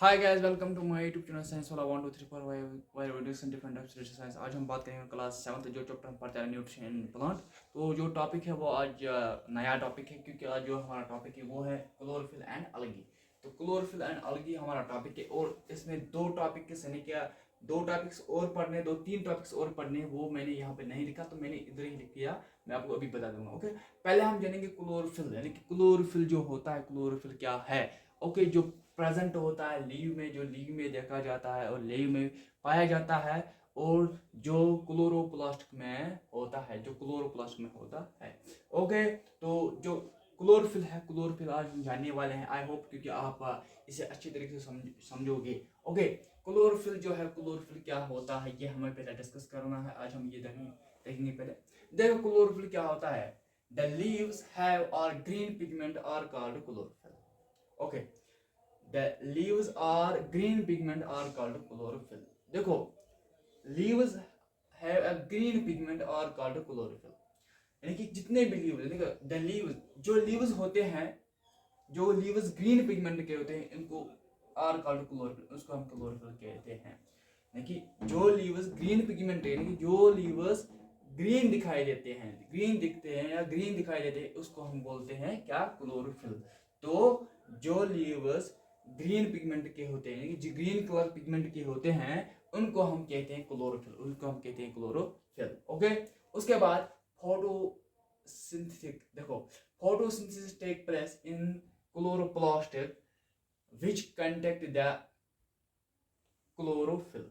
Hi guys, welcome to my YouTube channel science वाला 1 2 3 4 Y videos and different types of science. आज हम बात करेंगे क्लास 7 जो चैप्टर हम पढ़ते हैं न्यूट्रिशन एंड प्लांट। तो जो टॉपिक है वो आज नया टॉपिक है, क्योंकि आज जो हमारा टॉपिक है वो है क्लोरोफिल एंड अलगी। तो क्लोरोफिल एंड अलगी हमारा टॉपिक है और इसमें दो टॉपिक के सनी क्या दो टॉपिक्स और पढ़ने, दो तीन टॉपिक्स और पढ़ने, वो मैंने यहाँ पे नहीं लिखा तो मैंने इधर ही लिख दिया। मैं आपको अभी बता दूंगा। ओके, पहले हम जानेंगे क्लोरोफिल, यानी कि क्लोरोफिल जो होता है, क्लोरोफिल क्या है। ओके, जो प्रेजेंट होता है लीव में, जो लीव में देखा जाता है और लीव में पाया जाता है, और जो क्लोरोप्लास्ट में होता है, जो क्लोरोप्लास्ट में होता है। ओके, तो जो क्लोरोफिल है, क्लोरोफिल आज हम जानने वाले हैं। आई होप क्योंकि आप इसे अच्छी तरीके से समझोगे। ओके, क्लोरोफिल जो है, क्लोरोफिल क्या होता है ये हमें पहले डिस्कस करना है। आज हम ये देखेंगे। पहले देखो क्लोरोफिल क्या होता है। द लीव्स हैव और green pigment are called chlorophyll. Okay, the leaves are green pigment are called chlorophyll. देखो, leaves have a green pigment are called chlorophyll, यानी कि जितने भी लीव्स, देखो the leaves, जो लीव्स होते हैं, जो लीव्स ग्रीन पिगमेंट के होते हैं, इनको आर कॉल्ड क्लोरोफिल, उसको हम क्लोरोफिल कहते हैं। यानी कि जो लीव्स ग्रीन पिगमेंट है, यानी कि जो लीव्स ग्रीन दिखाई देते हैं, ग्रीन दिखते हैं या ग्रीन दिखाई देते हैं, उसको हम बोलते हैं क्या, क्लोरोफिल। तो जो लीव्स ग्रीन पिगमेंट के होते हैं, जो ग्रीन कलर पिगमेंट के होते हैं, उनको हम कहते हैं क्लोरोफिल, उनको हम कहते हैं क्लोरोफिल। ओके, उसके बाद फोटोसिंथेसिस। देखो, photosynthesis take place in chloroplast which contact the chlorophyll,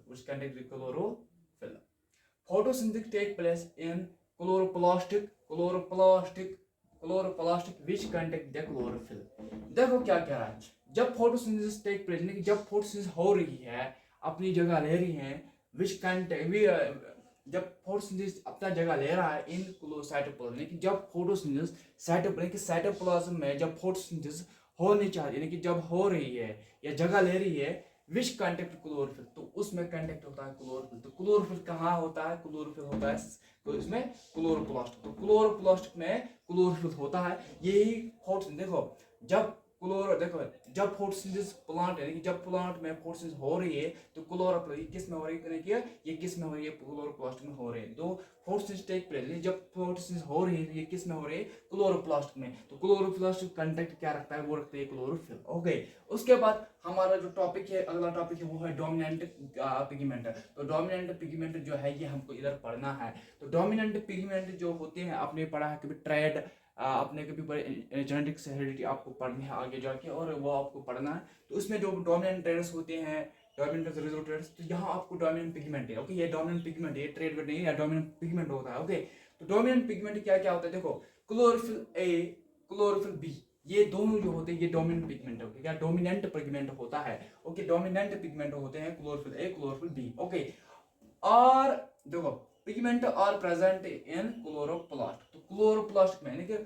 photosynthesis take place in chloroplastic which contact the chlorophyll। देखो क्या कह रहा है, जब फोटोसिंथेसिस टेक प्लेस, यानी कि जब फोटोसिंथेसिस हो रही है, अपनी जगह ले रही है, विच कंटेक्ट, जब फोटोसिंथेसिस अपना जगह ले रहा है इन साइटोप्लाज्म, यानी कि जब फोटोसिंथेसिस साइटोप्लाज्म में जब फोटोसिंथेसिस होनी चाहिए, यानी कि जब हो रही है या जगह ले रही है, विच कंटेक्ट क्लोरोफिल, तो उसमें कंटेक्ट होता है क्लोरोफिल। तो क्लोरोफिल कहाँ होता है, क्लोरोफिल होता है तो इसमें क्लोरोप्लास्ट, तो क्लोरोप्लास्ट में क्लोरोफिल होता है। यही देखो, जब देखो, जब फोटोसिंथेसिस प्लांट, यानी कि जब प्लांट में फोटोसिंथेसिस हो रही है, तो क्लोरोप्लास्ट किस में हो रही है, ये किस में हो रही है, क्लोरोप्लास्ट में हो रही है। तो फोटोसिंथेसिस टेक प्लेस, जब फोटोसिंथेसिस हो रही है, ये किस में हो रही है, क्लोरोप्लास्ट में। तो क्लोरोप्लास्ट कंटेक्ट क्या रखता है, वो रखते हैं क्लोरोफिल। ओके, उसके बाद हमारा जो टॉपिक है, अगला टॉपिक है, वो है डोमिनेंट पिगमेंट। तो डोमिनेंट पिगमेंट जो है ये हमको इधर पढ़ना है। तो डोमिनेंट पिगमेंट जो होते हैं, आपने पढ़ा है कभी ट्रेड, आपने कभी पढ़े जेनेटिक्स हेरिडिटी, आपको पढ़नी है आगे जाके, और वो आपको पढ़ना है। तो उसमें जो डोमिनेंट ट्रेड्स होते हैं, डोमिनेंट रिजोल्टेड्स, तो यहाँ आपको डोमिनेंट पिगमेंट है। ओके, ये डोमिनेंट पिगमेंट है, ट्रेड वेड नहीं है, डोमिनेंट पिगमेंट होता है। ओके, तो डोमिनेंट पिगमेंट क्या क्या होता है, देखो, क्लोरोफिल ए, क्लोरोफिल बी, ये दोनों जो होते हैं ये डोमिनेंट पिगमेंट होते हैं, क्या डोमिनेंट पिगमेंट होता है। ओके, डोमिनेंट पिगमेंट होते हैं chlorophyll A, chlorophyll B. Okay, और देखो, pigment are present in chloroplast. तो क्लोरोप्लास्ट में, यानी कि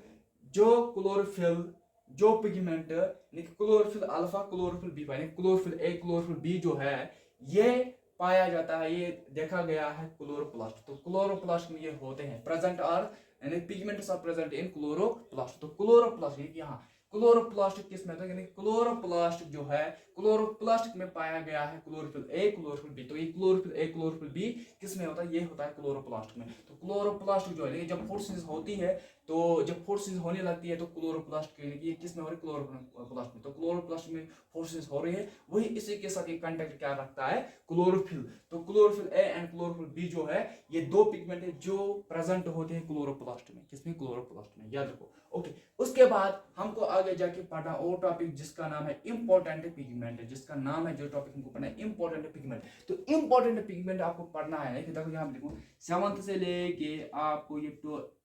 जो क्लोरोफिल, जो पिगमेंट, यानी कि क्लोरोफिल अल्फा, क्लोरोफिल बी, यानी क्लोरोफिल ए, क्लोरोफिल बी जो है, ये पाया जाता है, ये देखा गया है क्लोरोप्लास्ट। तो क्लोरोप्लास्ट में ये होते हैं प्रेजेंट, और यानी pigments are present in chloroplast. तो क्लोरोप्लास्ट, यानी कि यहाँ क्लोरोप्लास्ट किस में, तो यानी क्लोरोप्लास्ट जो है, क्लोरोप्लास्ट में पाया गया है क्लोरोफिल ए, क्लोरोफिल बी। तो ये क्लोरोफिल ए, क्लोरोफिल बी किस में होता है, ये होता है क्लोरोप्लास्ट में। तो क्लोरोप्लास्ट जो है, जब फोटोसिंथेसिस होती है, तो जब फोटोसिंथेसिस होने लगती है, तो क्लोरोप्लास्ट के लिए किस में हो रही है, क्लोरोप्लास्ट में। तो क्लोरोप्लास्ट में फोटोसिंथेसिस हो रही है, वही इसी के साथ ये कांटेक्ट क्या रखता है, क्लोरोफिल। तो chlorophyll A and chlorophyll B जो है, ये दो पिगमेंट है जो प्रेजेंट होते हैं क्लोरोप्लास्ट में, किसमें, क्लोरोप्लास्ट में, याद रखो। ओके, उसके बाद हमको आगे जाके पढ़ना और टॉपिक जिसका नाम है इंपॉर्टेंट पिगमेंट, जिसका नाम है, जो टॉपिक हमको पढ़ना है इंपॉर्टेंट पिगमेंट। तो इंपॉर्टेंट पिगमेंट आपको पढ़ना है, देखो यहाँ लिखो, 7th से लेके आपको ये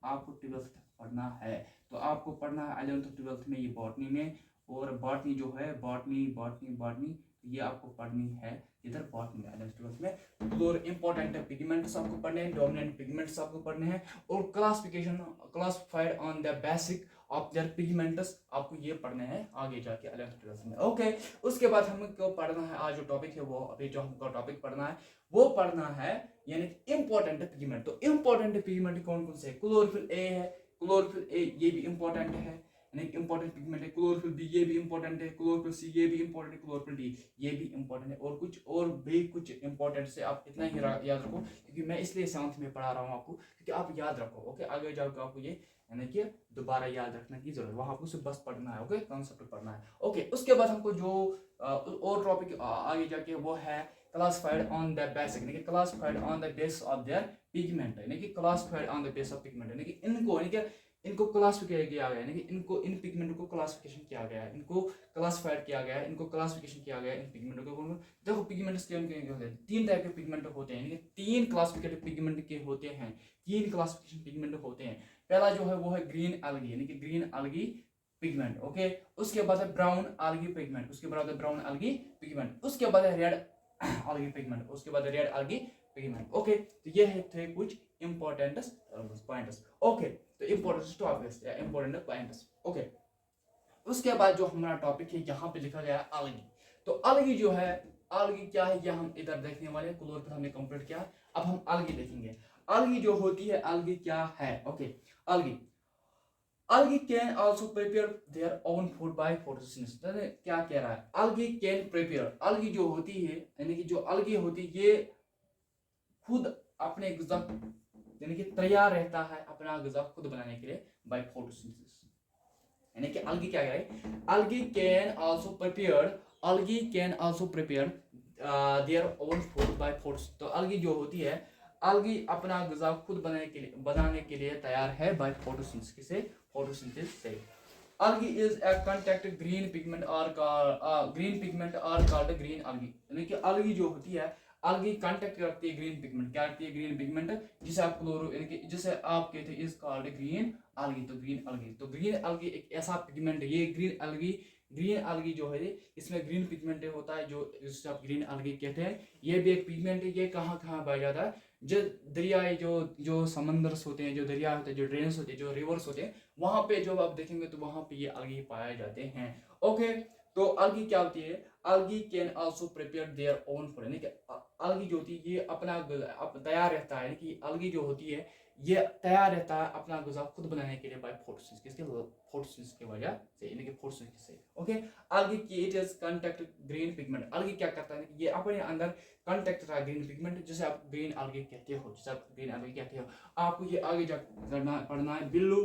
आपको 12th तक पढ़ना है। तो आपको पढ़ना है 11th 12th में ये बॉटनी में, और बॉटनी जो है, बॉटनी ये आपको पढ़नी है इधर बॉटनी में, 11th 12th में। तो इंपॉर्टेंट पिगमेंट्स आपको पढ़ने हैं, डोमिनेंट पिगमेंट्स आपको पढ़ने हैं, और classification, classified on the basic of their pigments आपको ये पढ़ने हैं आगे जाके 11th 12th में। ओके, उसके बाद हमको पढ़ना है, आज जो टॉपिक है वो, अभी जो हमको टॉपिक पढ़ना है वो पढ़ना है, यानी इंपॉर्टेंट पिगमेंट। तो इंपॉर्टेंट पिगमेंट कौन कौन से है, क्लोरोफिल ए है, क्लोरोफिल ए ये भी इंपॉर्टेंट है, यानी इंपॉर्टेंट पिगमेंट है। क्लोरोफिल बी ये भी इंपॉर्टेंट है, क्लोरोफिल सी ये भी इंपॉर्टेंट है, क्लोरोफिल डी ये भी इंपॉर्टेंट है, और भी कुछ इंपॉर्टेंट से आप इतना ही याद रखो, क्योंकि मैं इसलिए 7th में पढ़ा रहा हूँ आपको, क्योंकि आप याद रखो। ओके, आगे जाकर आपको ये यानी कि दोबारा याद रखने की जरूरत, वहां आपको सिर्फ बस पढ़ना है। ओके, कॉन्सेप्ट पढ़ना है। ओके, उसके बाद हमको जो और टॉपिक आगे जाके वो है क्लासिफाइड ऑन द बेसिक, यानी कि classified on the base of their pigment, यानी कि classified on the base of pigment, यानी कि इनको क्लासिफाई किया गया है, यानी कि इनको इन पिगमेंट को क्लासिफिकेशन किया गया है, इनको क्लासिफाइड किया गया है, इनको क्लासिफिकेशन किया गया है इन पिगमेंट को। देखो पिगमेंट्स के होते हैं, 3 टाइप के पिगमेंट होते हैं, यानी कि 3 क्लासिफिकेटिव पिगमेंट के होते हैं, 3 क्लासिफिकेशन पिगमेंट होते हैं। पहला जो है वो है ग्रीन एल्गी, यानी कि ग्रीन एल्गी पिगमेंट। ओके, उसके बाद है ब्राउन एल्गी पिगमेंट, उसके बाद है ब्राउन एल्गी पिगमेंट, उसके बाद है रेड एल्गी पिगमेंट, उसके बाद है रेड एल्गी पिगमेंट। ओके, तो ये थे कुछ इंपॉर्टेंट पॉइंट्स। ओके, तो इंपॉर्टेंट टॉपिक्स या इंपॉर्टेंट पॉइंट्स। ओके, उसके बाद जो हमारा टॉपिक है यहाँ पे लिखा गया है एल्गी। तो एल्गी जो है, एल्गी क्या है ये हम इधर देखने वाले हैं। क्लोरोफिल हमने कंप्लीट किया, अब हम एल्गी देखेंगे। एल्गी जो होती है, एल्गी क्या है? Okay, algae can also prepare their own food by photosynthesis. क्या कह रहा है? एल्गी कैन प्रिपेयर, एल्गी जो होती है, यानी कि जो एल्गी होती है ये खुद अपने गुज़ा यानी कि तैयार रहता है अपना गुज़ा खुद बनाने के लिए बाय फोटोसिंथेसिस। यानी कि एल्गी क्या है? Algae can also prepare their own food by photosynthesis. तो एल्गी जो होती है, एल्गी अपना गुज़ा खुद बनाने के लिए तैयार है बाय फोटोसिंथेसिस से, फोटोसिंथेसिस से। Algae is a contact green pigment or called green algae, यानी कि algae जो होती है, algae कांटेक्ट करती है ग्रीन पिगमेंट। क्या करती है? ग्रीन पिगमेंट, जिसे आप क्लोरो यानी कि जिसे आप कहते हैं इज कॉल्ड ग्रीन algae। तो ग्रीन algae एक ऐसा पिगमेंट है, ये ग्रीन algae जो है इसमें ग्रीन पिगमेंट होता है, जो जिसे आप ग्रीन algae कहते हैं। ये भी एक पिगमेंट है। ये कहाँ पाया जाता है? जो दरियाई जो समंदर होते हैं, जो दरिया होते हैं, जो ड्रेन्स होते हैं, जो रिवर्स होते हैं, वहां पे जो आप देखेंगे तो वहां पे ये algae पाए जाते हैं। ओके, तो algae क्या होती है? algae can also prepare their own food, यानी कि algae जो होती है ये अपना तैयार रहता है, यानी कि algae जो होती है ये तैयार रहता है अपना गुज़ा खुद बनाने के लिए बाय फोटोसिंथेसिस की वजह से, यानी कि फोटोसिंथेसिस से। ओके, algae की it is contact green pigment. algae क्या करता है? ये अपने अंदर कांटेक्ट रहा ग्रीन पिगमेंट, जिसे आप ग्रीन algae कहते हो। आपको ये आगे जाकर पढ़ना है बिल्लू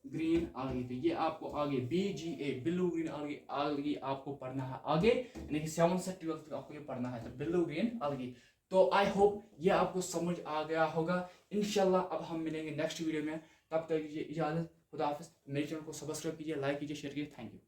ग्रीन algae। तो ये आपको आगे BGA बिल्लू ग्रीन algae आपको पढ़ना है आगे, यानी कि 7 से 12 तक आपको ये पढ़ना है। तो बिल्लू ग्रीन algae। तो आई होप ये आपको समझ आ गया होगा। इंशाल्लाह अब हम मिलेंगे नेक्स्ट वीडियो में, तब तक ये इजाजत, खुदा हाफिज। मेरे चैनल को सब्सक्राइब कीजिए, लाइक कीजिए, शेयर कीजिए। Thank you.